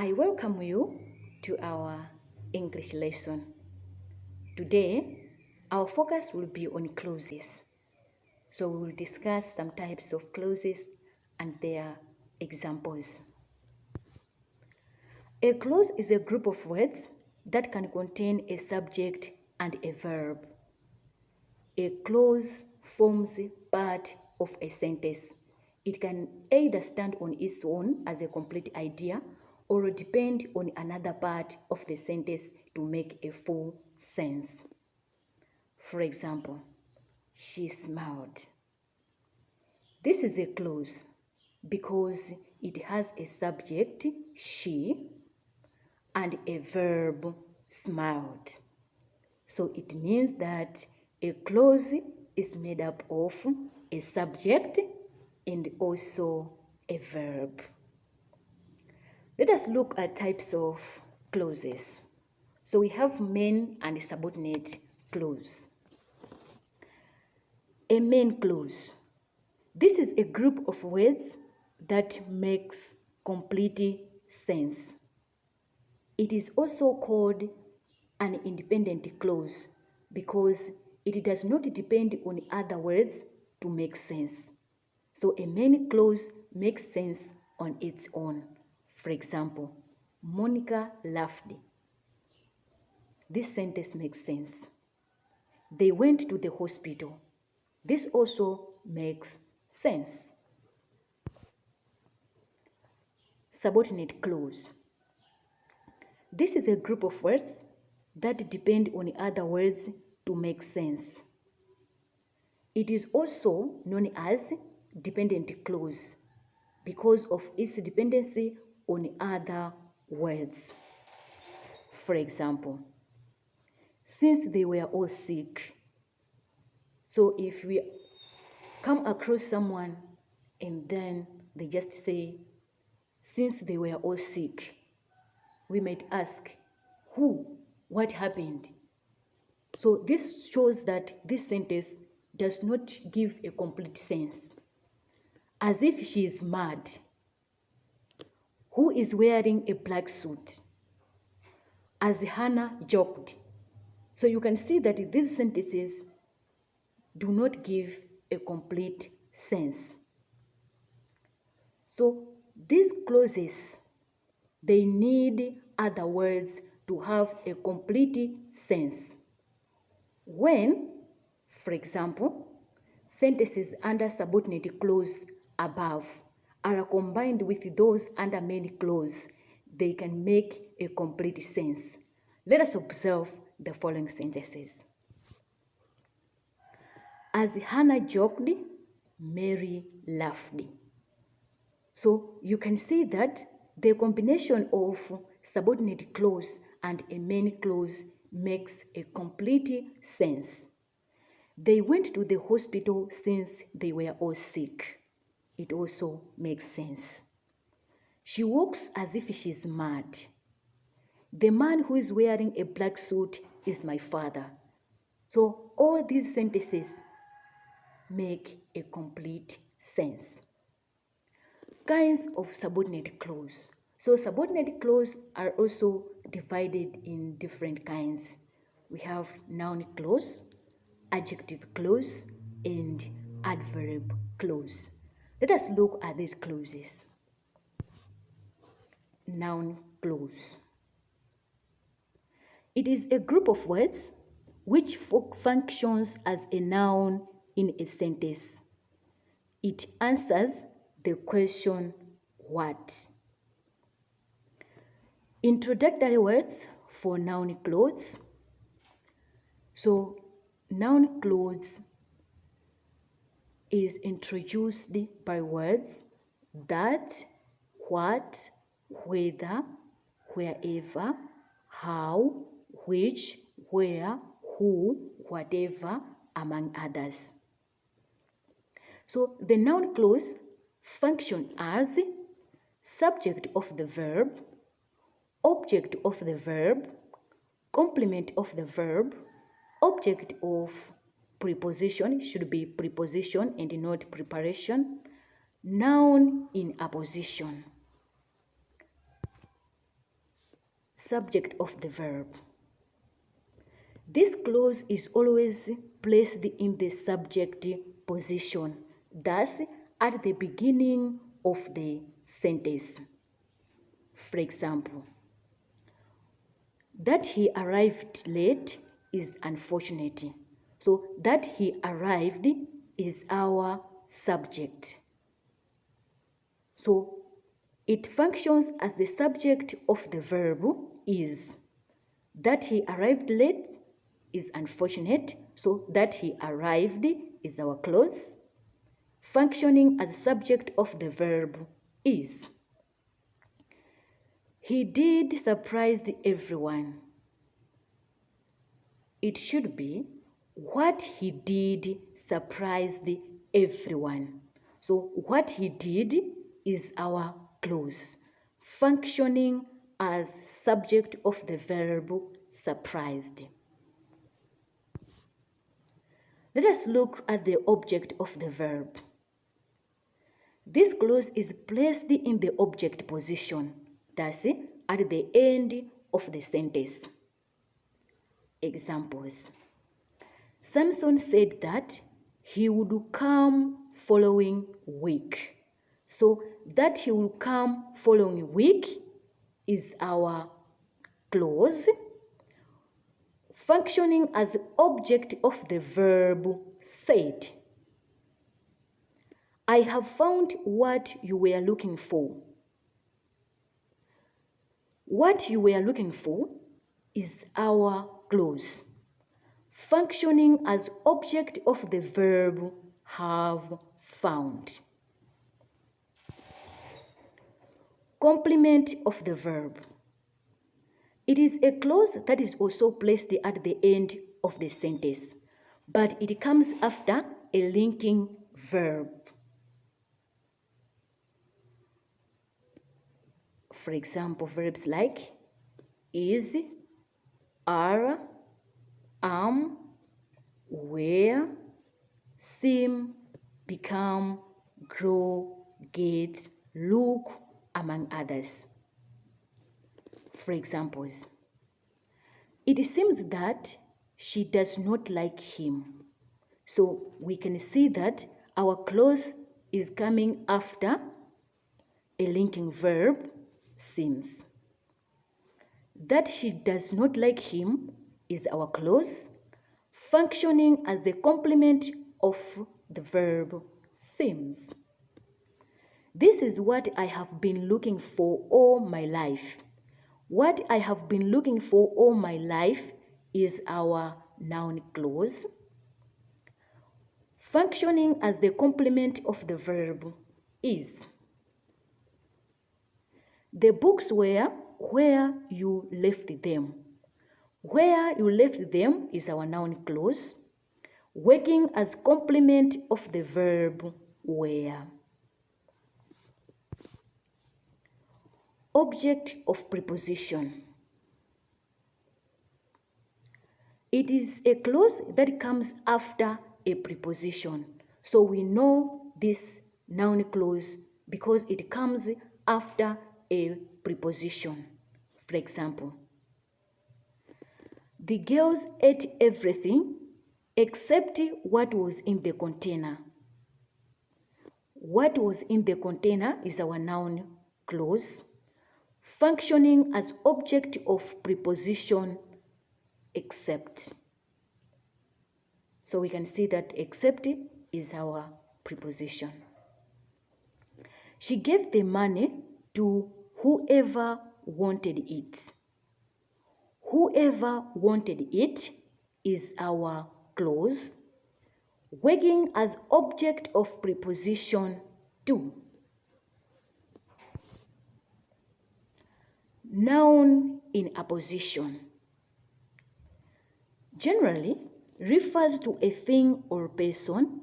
I welcome you to our English lesson. Today, our focus will be on clauses. So we will discuss some types of clauses and their examples. A clause is a group of words that can contain a subject and a verb. A clause forms part of a sentence. It can either stand on its own as a complete idea or depend on another part of the sentence to make a full sense. For example, she smiled. This is a clause because it has a subject, she, and a verb, smiled. So it means that a clause is made up of a subject and also a verb. Let us look at types of clauses. So we have main and subordinate clause. A main clause. This is a group of words that makes complete sense. It is also called an independent clause because it does not depend on other words to make sense. So a main clause makes sense on its own. For example, Monica laughed. This sentence makes sense. They went to the hospital. This also makes sense. Subordinate clause. This is a group of words that depend on other words to make sense. It is also known as dependent clause because of its dependency on other words. For example, since they were all sick. So if we come across someone and then they just say, since they were all sick, we might ask, who? What happened? So this shows that this sentence does not give a complete sense. As if she is mad. Who is wearing a black suit? As Hannah joked. So you can see that these sentences do not give a complete sense. So these clauses, they need other words to have a complete sense. When, for example, sentences under subordinate clause above are combined with those under main clause, they can make a complete sense. Let us observe the following sentences. As Hannah joked, Mary laughed. So you can see that the combination of subordinate clause and a main clause makes a complete sense. They went to the hospital since they were all sick. It also makes sense. She walks as if she's mad. The man who is wearing a black suit is my father. So all these sentences make a complete sense. Kinds of subordinate clause. So subordinate clause are also divided in different kinds. We have noun clause, adjective clause, and adverb clause. Let us look at these clauses. Noun clause. It is a group of words which functions as a noun in a sentence. It answers the question, what? Introductory words for noun clause. So, noun clause is introduced by words that, what, whether, wherever, how, which, where, who, whatever, among others. So the noun clause functions as subject of the verb, object of the verb, complement of the verb, object of preposition, should be preposition and not preparation, noun in apposition. subject of the verb. This clause is always placed in the subject position, thus at the beginning of the sentence. For example, that he arrived late is unfortunate. So that he arrived is our subject. So it functions as the subject of the verb is. That he arrived late is unfortunate. So that he arrived is our clause, functioning as subject of the verb is. He did surprise everyone. It should be what he did surprised everyone. So what he did is our clause, functioning as subject of the verb surprised. Let us look at the object of the verb. This clause is placed in the object position, thus at the end of the sentence. Examples. Samson said that he would come following week. So that he will come following week is our clause, functioning as object of the verb said. I have found what you were looking for. What you were looking for is our clause, functioning as object of the verb have found. Complement of the verb. It is a clause that is also placed at the end of the sentence, but it comes after a linking verb. For example, verbs like is, are, am, were, seem, become, grow, get, look, among others. For examples, it seems that she does not like him. So we can see that our clause is coming after a linking verb, seems. That she does not like him is our clause, functioning as the complement of the verb seems. This is what I have been looking for all my life. What I have been looking for all my life is our noun clause, functioning as the complement of the verb is. The books were where you left them. Where you left them is our noun clause, working as complement of the verb where. Object of preposition. It is a clause that comes after a preposition. So we know this noun clause because it comes after a preposition. For example, the girls ate everything except what was in the container. What was in the container is our noun clause, functioning as object of preposition except. So we can see that except is our preposition. She gave the money to whoever wanted it. Whoever wanted it is our clause, working as object of preposition to. Noun in apposition generally refers to a thing or person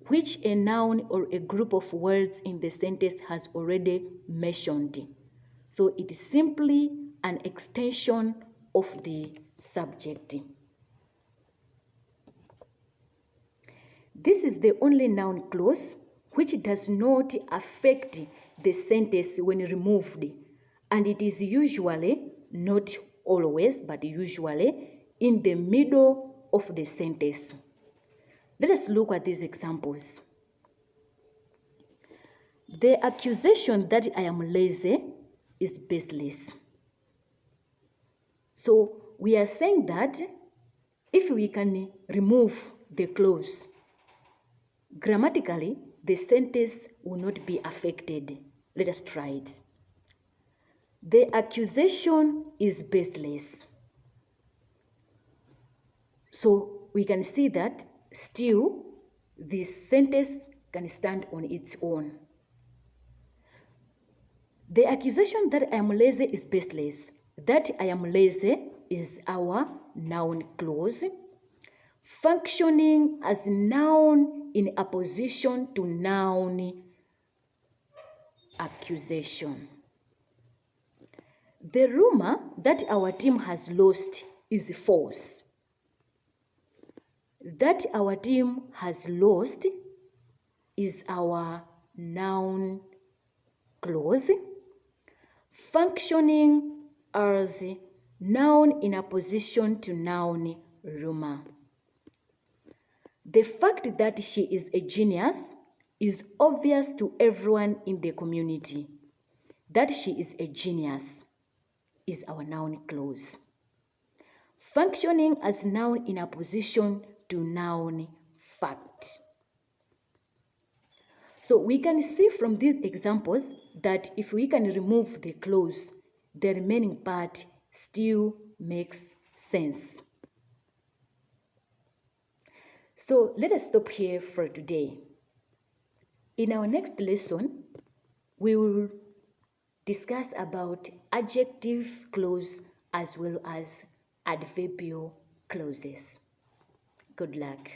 which a noun or a group of words in the sentence has already mentioned. So it is simply an extension of the subject. This is the only noun clause which does not affect the sentence when removed, and it is usually not always, but usually, in the middle of the sentence. Let us look at these examples. The accusation that I am lazy is baseless. So we are saying that if we can remove the clause, grammatically, the sentence will not be affected. Let us try it. The accusation is baseless. So we can see that still this sentence can stand on its own. The accusation that I am lazy is baseless. That I am lazy is our noun clause, functioning as noun in apposition to noun accusation. The rumor that our team has lost is false. That our team has lost is our noun clause, functioning as noun in apposition to noun rumor. The fact that she is a genius is obvious to everyone in the community. That she is a genius is our noun clause, functioning as noun in apposition to noun fact. So we can see from these examples that if we can remove the clause, the remaining part still makes sense. So let us stop here for today. In our next lesson, we will discuss about adjective clause as well as adverbial clauses. Good luck.